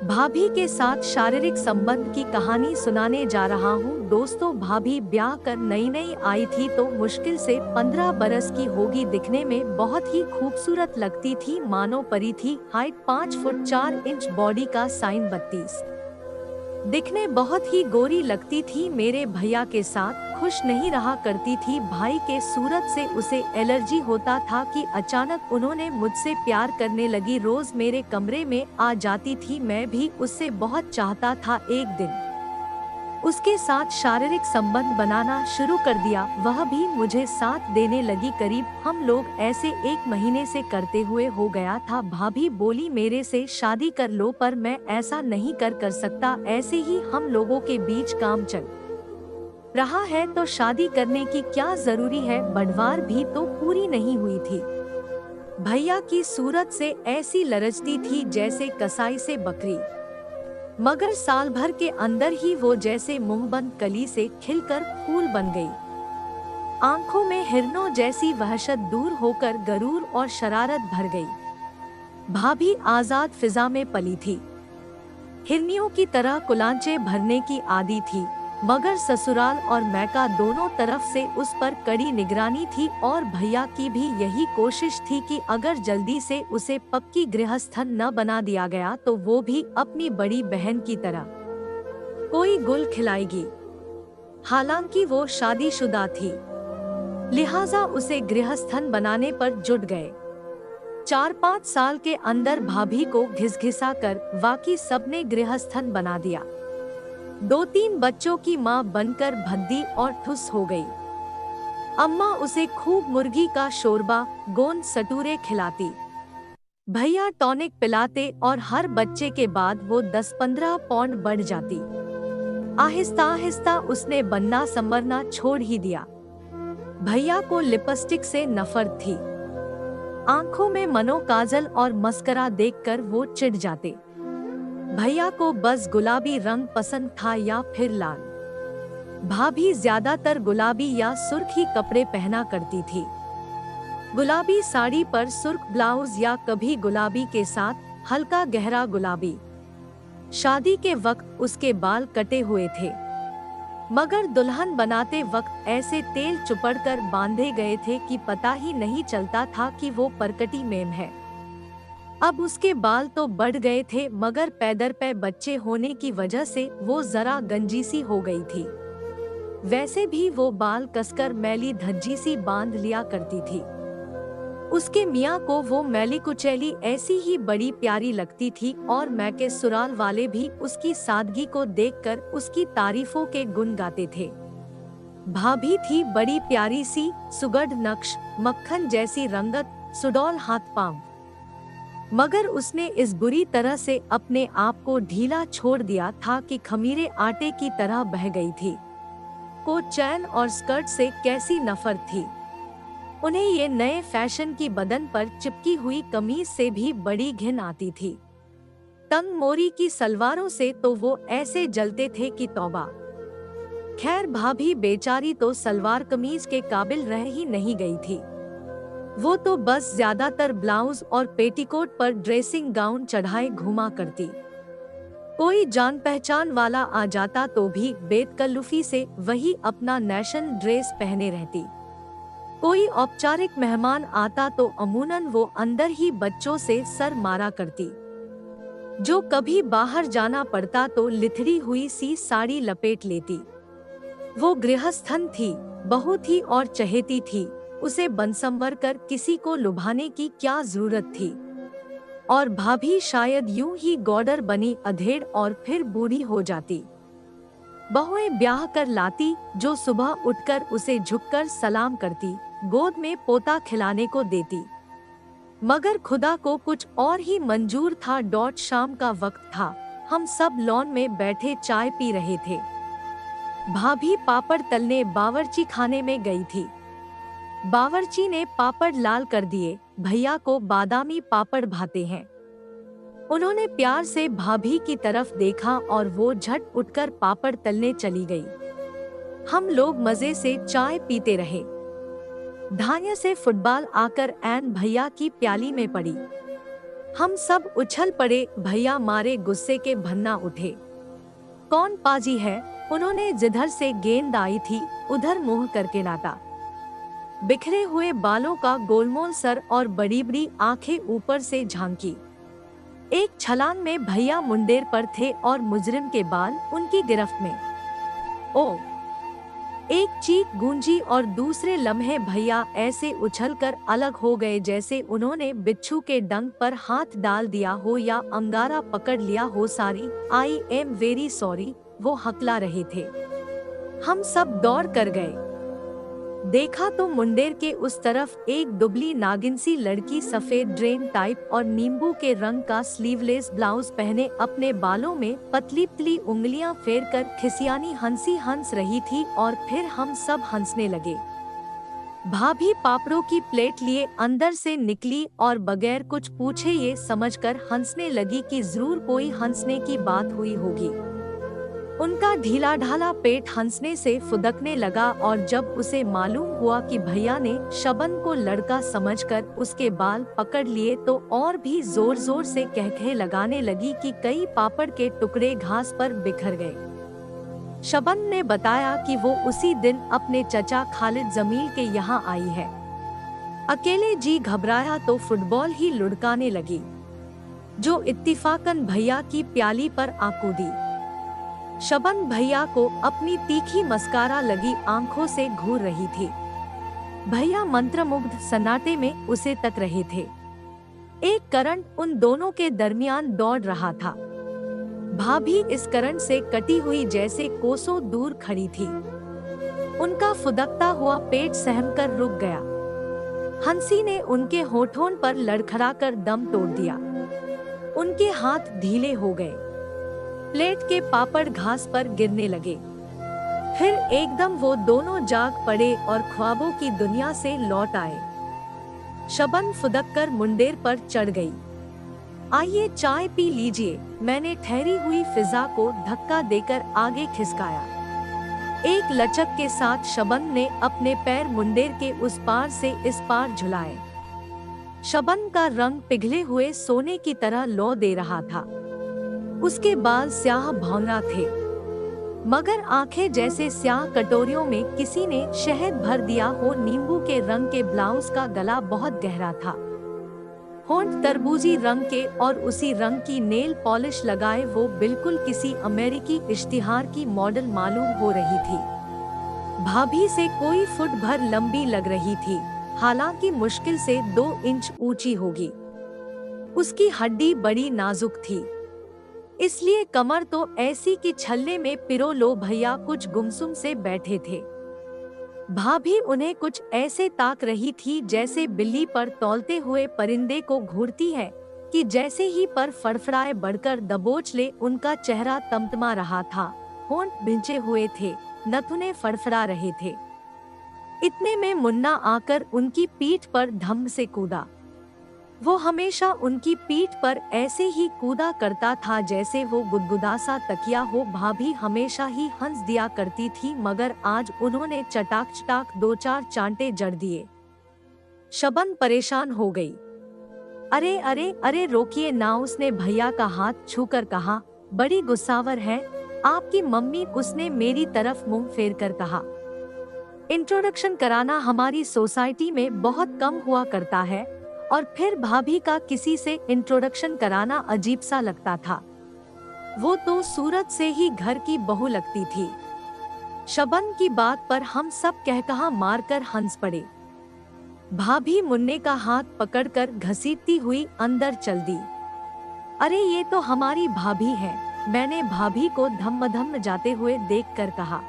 भाभी के साथ शारीरिक संबंध की कहानी सुनाने जा रहा हूँ। दोस्तों, भाभी ब्याह कर नई नई आई थी तो मुश्किल से 15 बरस की होगी। दिखने में बहुत ही खूबसूरत लगती थी, मानो परी थी। हाइट 5 फुट 4 इंच, बॉडी का साइन 32। दिखने बहुत ही गोरी लगती थी। मेरे भैया के साथ खुश नहीं रहा करती थी। भाई के सूरत से उसे एलर्जी होता था कि अचानक उन्होंने मुझसे प्यार करने लगी। रोज मेरे कमरे में आ जाती थी। मैं भी उससे बहुत चाहता था। एक दिन उसके साथ शारीरिक संबंध बनाना शुरू कर दिया। वह भी मुझे साथ देने लगी। करीब हम लोग ऐसे 1 महीने से करते हुए हो गया था। भाभी बोली मेरे से शादी कर लो, पर मैं ऐसा नहीं कर सकता। ऐसे ही हम लोगों के बीच काम चल रहा है तो शादी करने की क्या जरूरी है। बढ़वार भी तो पूरी नहीं हुई थी। भैया की सूरत से ऐसी लरजती थी जैसे कसाई से बकरी, मगर साल भर के अंदर ही वो जैसे मुंहबंद कली से खिलकर फूल बन गई। आंखों में हिरनों जैसी वहशत दूर होकर गरूर और शरारत भर गई। भाभी आजाद फिजा में पली थी। हिरनियों की तरह कुलांचे भरने की आदी थी, मगर ससुराल और मैका दोनों तरफ से उस पर कड़ी निगरानी थी। और भैया की भी यही कोशिश थी कि अगर जल्दी से उसे पक्की गृहस्थन न बना दिया गया तो वो भी अपनी बड़ी बहन की तरह कोई गुल खिलाएगी। हालांकि वो शादीशुदा थी, लिहाजा उसे गृहस्थन बनाने पर जुट गए। 4-5 साल के अंदर भाभी को घिसघिसा कर वाकई सबने गृहस्थन बना दिया। 2-3 बच्चों की मां बनकर भद्दी और ठुस हो गई। अम्मा उसे खूब मुर्गी का शोरबा, गोंद सटूरे खिलाती, भैया टॉनिक पिलाते और हर बच्चे के बाद वो 10-15 पौंड बढ़ जाती। आहिस्ता आहिस्ता उसने बनना संवरना छोड़ ही दिया। भैया को लिपस्टिक से नफरत थी। आंखों में मनो काजल और मस्करा देखकर वो चिढ़ जाते। भैया को बस गुलाबी रंग पसंद था या फिर लाल। भाभी ज्यादातर गुलाबी या सुर्खी कपड़े पहना करती थी। गुलाबी साड़ी पर सुर्ख ब्लाउज या कभी गुलाबी के साथ हल्का गहरा गुलाबी। शादी के वक्त उसके बाल कटे हुए थे, मगर दुल्हन बनाते वक्त ऐसे तेल चुपड़कर बांधे गए थे कि पता ही नहीं चलता था कि वो परकटी मेम है। अब उसके बाल तो बढ़ गए थे, मगर पैदर पे बच्चे होने की वजह से वो जरा गंजी सी हो गई थी। वैसे भी वो बाल कसकर मैली धज्जी सी बांध लिया करती थी। उसके मियाँ को वो मैली कुचैली ऐसी ही बड़ी प्यारी लगती थी और मैके सुराल वाले भी उसकी सादगी को देखकर उसकी तारीफों के गुण गाते थे। भाभी थी बड़ी प्यारी सी, सुगढ़ नक्श, मक्खन जैसी रंगत, सुडौल हाथ पांव। मगर उसने इस बुरी तरह से अपने आप को ढीला छोड़ दिया था कि खमीरे आटे की तरह बह गई थी। को चैन और स्कर्ट से कैसी नफरत थी। उन्हें ये नए फैशन की बदन पर चिपकी हुई कमीज से भी बड़ी घिन आती थी। तंग मोरी की सलवारों से तो वो ऐसे जलते थे कि तौबा। खैर, भाभी बेचारी तो सलवार कमीज के काबिल रह ही नहीं गई थी। वो तो बस ज्यादातर ब्लाउज और पेटीकोट पर ड्रेसिंग गाउन चढ़ाए घूमा करती। कोई जान पहचान वाला आ जाता तो भी बेतकल्लुफी से वही अपना नेशनल ड्रेस पहने रहती। कोई औपचारिक मेहमान आता तो अमूनन वो अंदर ही बच्चों से सर मारा करती। जो कभी बाहर जाना पड़ता तो लिथड़ी हुई सी साड़ी लपेट लेती। वो गृहस्थन थी, बहू थी और चहेती थी। उसे बनसंवर कर किसी को लुभाने की क्या जरूरत थी। और भाभी शायद यूं ही गॉडर बनी अधेड़ और फिर बूढ़ी हो जाती। बहुएं ब्याह कर लाती जो सुबह उठकर उसे झुककर सलाम करती, गोद में पोता खिलाने को देती। मगर खुदा को कुछ और ही मंजूर था। शाम का वक्त था। हम सब लॉन में बैठे चाय पी रहे थे। भाभी पापड़ तलने बावर्ची खाने में गई थी। बावर्ची ने पापड़ लाल कर दिए। भैया को बादामी पापड़ भाते हैं। उन्होंने प्यार से भाभी की तरफ देखा और वो झट उठकर पापड़ तलने चली गई। हम लोग मजे से चाय पीते रहे। धान्य से फुटबॉल आकर एन भैया की प्याली में पड़ी। हम सब उछल पड़े। भैया मारे गुस्से के भन्ना उठे। कौन पाजी है? उन्होंने जिधर से गेंद आई थी उधर मुंह करके नाटा। बिखरे हुए बालों का गोलमोल सर और बड़ी बड़ी आंखें ऊपर से झांकी। एक छलांग में भैया मुंडेर पर थे और मुजरिम के बाल उनकी गिरफ्त में। ओ! एक चीख गूंजी और दूसरे लम्हे भैया ऐसे उछलकर अलग हो गए जैसे उन्होंने बिच्छू के डंक पर हाथ डाल दिया हो या अंगारा पकड़ लिया हो। सारी आई एम वेरी सॉरी, वो हकला रहे थे। हम सब दौड़ कर गए। देखा तो मुंडेर के उस तरफ एक दुबली नागिन सी लड़की सफेद ड्रेन टाइप और नींबू के रंग का स्लीवलेस ब्लाउज पहने अपने बालों में पतली पतली उंगलियां फेरकर खिसियानी हंसी हंस रही थी और फिर हम सब हंसने लगे। भाभी पापड़ों की प्लेट लिए अंदर से निकली और बगैर कुछ पूछे ये समझकर हंसने लगी कि जरूर कोई हंसने की बात हुई होगी। उनका ढीला ढाला पेट हंसने से फुदकने लगा और जब उसे मालूम हुआ कि भैया ने शबन को लड़का समझकर उसके बाल पकड़ लिए तो और भी जोर जोर से कहकहे लगाने लगी कि कई पापड़ के टुकड़े घास पर बिखर गए। शबन ने बताया कि वो उसी दिन अपने चचा खालिद जमील के यहाँ आई है। अकेले जी घबराया तो फुटबॉल ही लुढ़काने लगी, जो इत्तिफाकन भैया की प्याली पर आ कूदी। शबन भैया को अपनी तीखी मस्कारा लगी आंखों से घूर रही थी। भैया मंत्रमुग्ध सन्नाटे में उसे तक रहे थे। एक करंट उन दोनों के दरमियान दौड़ रहा था। भाभी इस करंट से कटी हुई जैसे कोसों दूर खड़ी थी। उनका फुदकता हुआ पेट सहमकर रुक गया। हंसी ने उनके होठों पर लड़खड़ाकर दम तोड़ दिया। उनके हाथ ढीले हो गए। प्लेट के पापड़ घास पर गिरने लगे। फिर एकदम वो दोनों जाग पड़े और ख्वाबों की दुनिया से लौट आए। शबन फुदककर मुंडेर पर चढ़ गई। आइए चाय पी लीजिए, मैंने ठहरी हुई फिजा को धक्का देकर आगे खिसकाया। एक लचक के साथ शबन ने अपने पैर मुंडेर के उस पार से इस पार झुलाए। शबन का रंग पिघले हुए सोने की तरह लौ दे रहा था। उसके बाल स्याह भौंरा थे, मगर आंखें जैसे स्याह कटोरियों में किसी ने शहद भर दिया हो। नींबू के रंग के ब्लाउज का गला बहुत गहरा था। होंठ तरबूजी रंग के और उसी रंग की नेल पॉलिश लगाए वो बिल्कुल किसी अमेरिकी इश्तिहार की मॉडल मालूम हो रही थी। भाभी से कोई फुट भर लंबी लग रही थी, हालांकि मुश्किल से 2 इंच ऊंची होगी। उसकी हड्डी बड़ी नाजुक थी, इसलिए कमर तो ऐसी कि छल्ले में पिरो लो। भैया कुछ गुमसुम से बैठे थे। भाभी उन्हें कुछ ऐसे ताक रही थी जैसे बिल्ली पर तौलते हुए परिंदे को घूरती है कि जैसे ही पर फड़फड़ाए बढ़कर दबोच ले। उनका चेहरा तमतमा रहा था, होंठ भिंचे हुए थे, नथुने फड़फड़ा रहे थे। इतने में मुन्ना आकर उनकी पीठ पर धम से कूदा। वो हमेशा उनकी पीठ पर ऐसे ही कूदा करता था जैसे वो गुदगुदा सा तकिया हो। भाभी हमेशा ही हंस दिया करती थी, मगर आज उन्होंने चटाक चटाक 2-4 चांटे जड़ दिए। शबन परेशान हो गई। अरे अरे अरे रोकिए ना, उसने भैया का हाथ छूकर कहा। बड़ी गुस्सावर है आपकी मम्मी, उसने मेरी तरफ मुंह फेर कर कहा। इंट्रोडक्शन कराना हमारी सोसाइटी में बहुत कम हुआ करता है और फिर भाभी का किसी से इंट्रोडक्शन कराना अजीब सा लगता था। वो तो सूरत से ही घर की बहू लगती थी। शबन की बात पर हम सब कहकहा मारकर हंस पड़े। भाभी मुन्ने का हाथ पकड़कर घसीटती हुई अंदर चल दी। अरे ये तो हमारी भाभी है, मैंने भाभी को धम्म धम्म जाते हुए देखकर कहा।